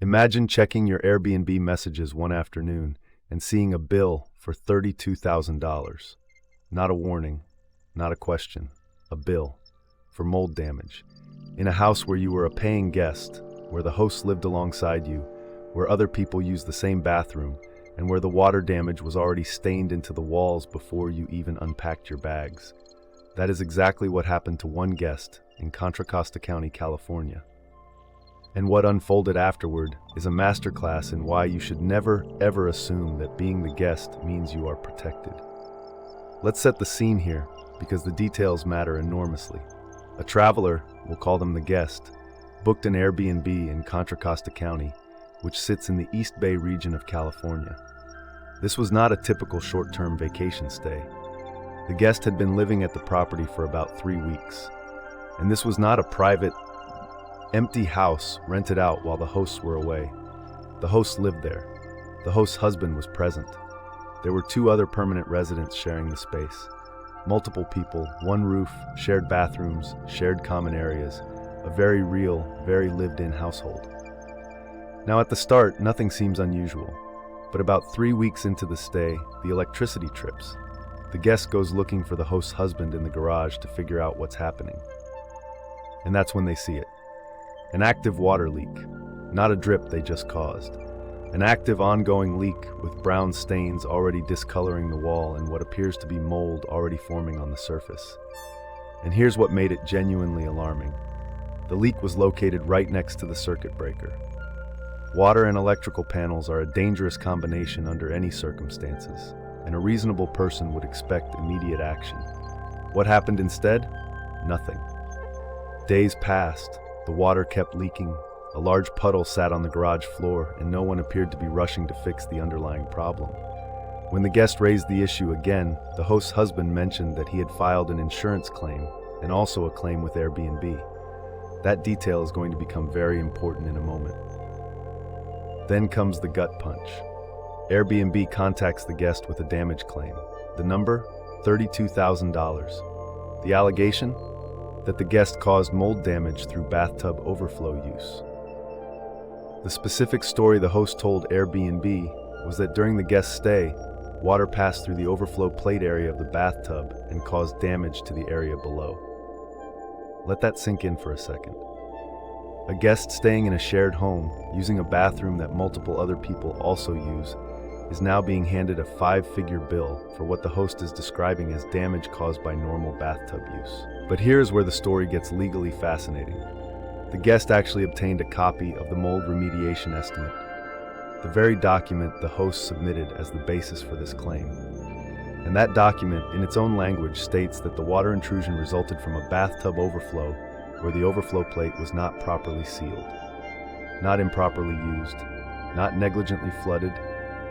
Imagine checking your Airbnb messages one afternoon and seeing a bill for $32,000. Not a warning, not a question, a bill for mold damage. In a house where you were a paying guest, where the host lived alongside you, where other people used the same bathroom, and where the water damage was already stained into the walls before you even unpacked your bags. That is exactly what happened to one guest in Contra Costa County, California. And what unfolded afterward is a masterclass in why you should never, ever assume that being the guest means you are protected. Let's set the scene here, because the details matter enormously. A traveler, we'll call them the guest, booked an Airbnb in Contra Costa County, which sits in the East Bay region of California. This was not a typical short-term vacation stay. The guest had been living at the property for about 3 weeks, and this was not a private, empty house rented out while the hosts were away. The host lived there. The host's husband was present. There were 2 other permanent residents sharing the space. Multiple people, one roof, shared bathrooms, shared common areas, a very real, very lived-in household. Now at the start, nothing seems unusual, but about 3 weeks into the stay, the electricity trips. The guest goes looking for the host's husband in the garage to figure out what's happening. And that's when they see it. An active water leak, not a drip they just caused. An active ongoing leak with brown stains already discoloring the wall and what appears to be mold already forming on the surface. And here's what made it genuinely alarming. The leak was located right next to the circuit breaker. Water and electrical panels are a dangerous combination under any circumstances, and a reasonable person would expect immediate action. What happened instead? Nothing. Days passed. The water kept leaking. A large puddle sat on the garage floor, and no one appeared to be rushing to fix the underlying problem. When the guest raised the issue again, the host's husband mentioned that he had filed an insurance claim and also a claim with Airbnb. That detail is going to become very important in a moment. Then comes the gut punch. Airbnb contacts the guest with a damage claim. The number? $32,000. The allegation? That the guest caused mold damage through bathtub overflow use. The specific story the host told Airbnb was that during the guest's stay, water passed through the overflow plate area of the bathtub and caused damage to the area below. Let that sink in for a second. A guest staying in a shared home, using a bathroom that multiple other people also use, is now being handed a 5-figure bill for what the host is describing as damage caused by normal bathtub use. But here's where the story gets legally fascinating. The guest actually obtained a copy of the mold remediation estimate, the very document the host submitted as the basis for this claim. And that document, in its own language, states that the water intrusion resulted from a bathtub overflow where the overflow plate was not properly sealed, not improperly used, not negligently flooded,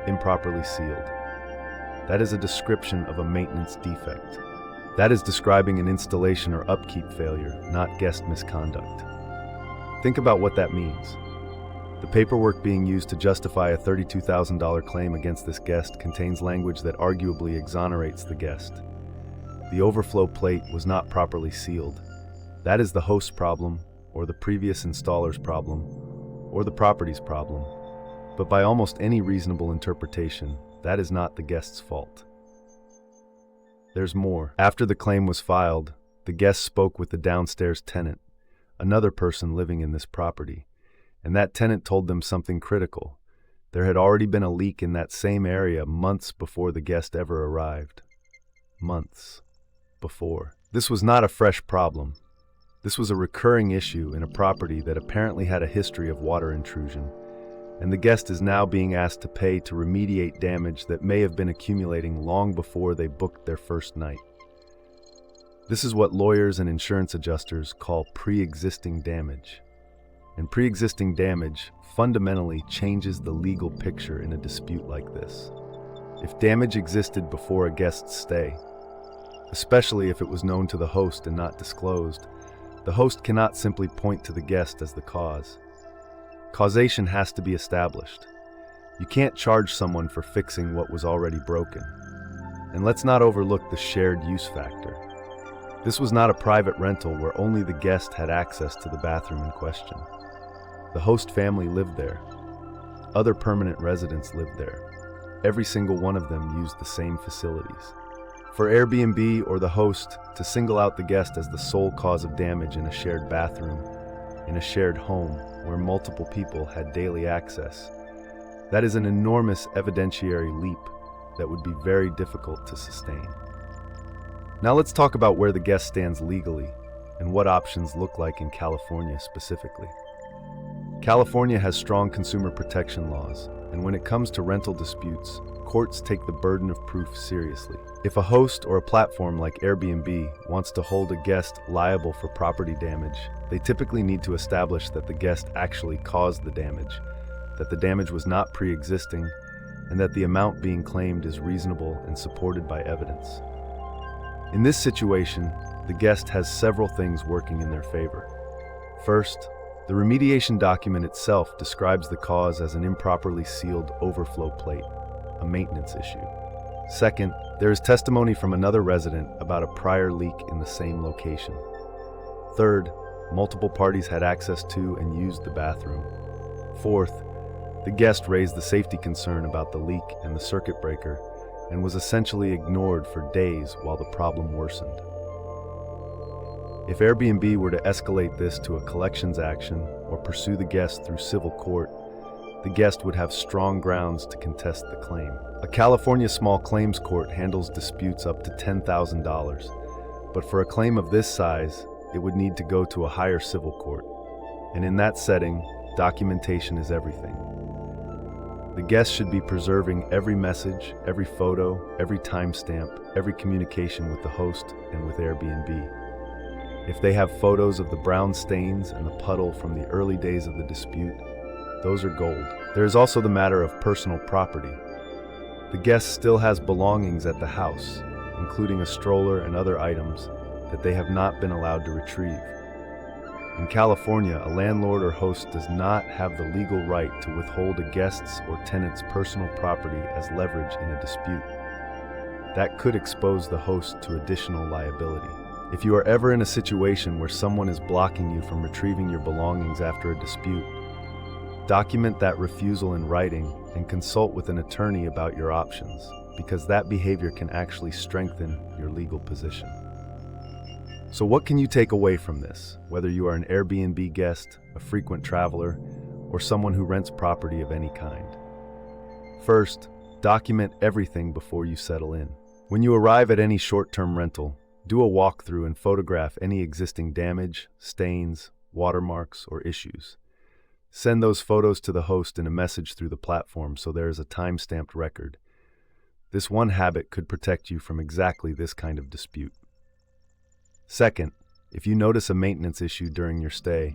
improperly sealed. That is a description of a maintenance defect. That is describing an installation or upkeep failure, not guest misconduct. Think about what that means. The paperwork being used to justify a $32,000 claim against this guest contains language that arguably exonerates the guest. The overflow plate was not properly sealed. That is the host's problem, or the previous installer's problem, or the property's problem. But by almost any reasonable interpretation, that is not the guest's fault. There's more. After the claim was filed, the guest spoke with the downstairs tenant, another person living in this property, and that tenant told them something critical. There had already been a leak in that same area months before the guest ever arrived. Months before. This was not a fresh problem. This was a recurring issue in a property that apparently had a history of water intrusion, and the guest is now being asked to pay to remediate damage that may have been accumulating long before they booked their first night. This is what lawyers and insurance adjusters call pre-existing damage. And pre-existing damage fundamentally changes the legal picture in a dispute like this. If damage existed before a guest's stay, especially if it was known to the host and not disclosed, the host cannot simply point to the guest as the cause. Causation has to be established. You can't charge someone for fixing what was already broken. And let's not overlook the shared use factor. This was not a private rental where only the guest had access to the bathroom in question. The host family lived there. other permanent residents lived there. Every single one of them used the same facilities. For Airbnb or the host to single out the guest as the sole cause of damage in a shared bathroom, in a shared home where multiple people had daily access, that is an enormous evidentiary leap that would be very difficult to sustain. Now let's talk about where the guest stands legally and what options look like in California specifically. California has strong consumer protection laws, and when it comes to rental disputes, courts take the burden of proof seriously. If a host or a platform like Airbnb wants to hold a guest liable for property damage, they typically need to establish that the guest actually caused the damage, that the damage was not pre-existing, and that the amount being claimed is reasonable and supported by evidence. In this situation, the guest has several things working in their favor. First, the remediation document itself describes the cause as an improperly sealed overflow plate, a maintenance issue. Second, there is testimony from another resident about a prior leak in the same location. Third, multiple parties had access to and used the bathroom. Fourth, the guest raised the safety concern about the leak and the circuit breaker and was essentially ignored for days while the problem worsened. If Airbnb were to escalate this to a collections action or pursue the guest through civil court, the guest would have strong grounds to contest the claim. A California small claims court handles disputes up to $10,000, but for a claim of this size, it would need to go to a higher civil court. And in that setting, documentation is everything. The guest should be preserving every message, every photo, every timestamp, every communication with the host and with Airbnb. If they have photos of the brown stains and the puddle from the early days of the dispute, those are gold. There is also the matter of personal property. The guest still has belongings at the house, including a stroller and other items that they have not been allowed to retrieve. In California, a landlord or host does not have the legal right to withhold a guest's or tenant's personal property as leverage in a dispute. That could expose the host to additional liability. If you are ever in a situation where someone is blocking you from retrieving your belongings after a dispute, document that refusal in writing and consult with an attorney about your options, because that behavior can actually strengthen your legal position. So what can you take away from this, whether you are an Airbnb guest, a frequent traveler, or someone who rents property of any kind? First, document everything before you settle in. When you arrive at any short-term rental, do a walkthrough and photograph any existing damage, stains, watermarks, or issues. Send those photos to the host in a message through the platform so there is a time-stamped record. This one habit could protect you from exactly this kind of dispute. Second, if you notice a maintenance issue during your stay,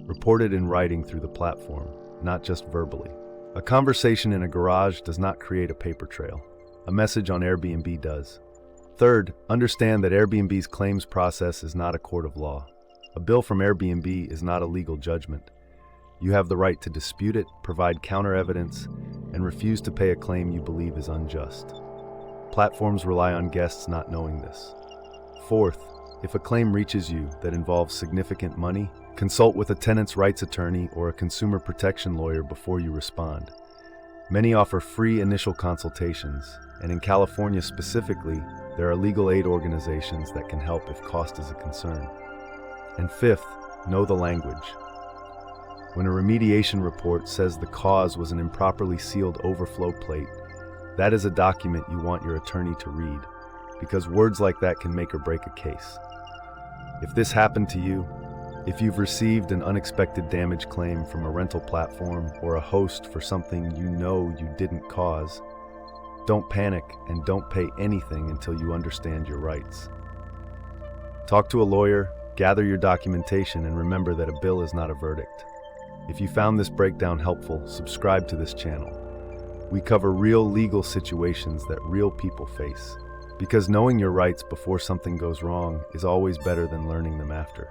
report it in writing through the platform, not just verbally. A conversation in a garage does not create a paper trail. A message on Airbnb does. Third, understand that Airbnb's claims process is not a court of law. A bill from Airbnb is not a legal judgment. You have the right to dispute it, provide counter evidence, and refuse to pay a claim you believe is unjust. Platforms rely on guests not knowing this. Fourth, if a claim reaches you that involves significant money, consult with a tenant's rights attorney or a consumer protection lawyer before you respond. Many offer free initial consultations, and in California specifically, there are legal aid organizations that can help if cost is a concern. And fifth, know the language. When a remediation report says the cause was an improperly sealed overflow plate, that is a document you want your attorney to read, because words like that can make or break a case. If this happened to you, if you've received an unexpected damage claim from a rental platform or a host for something you know you didn't cause, don't panic and don't pay anything until you understand your rights. Talk to a lawyer, gather your documentation, and remember that a bill is not a verdict. If you found this breakdown helpful, subscribe to this channel. We cover real legal situations that real people face, because knowing your rights before something goes wrong is always better than learning them after.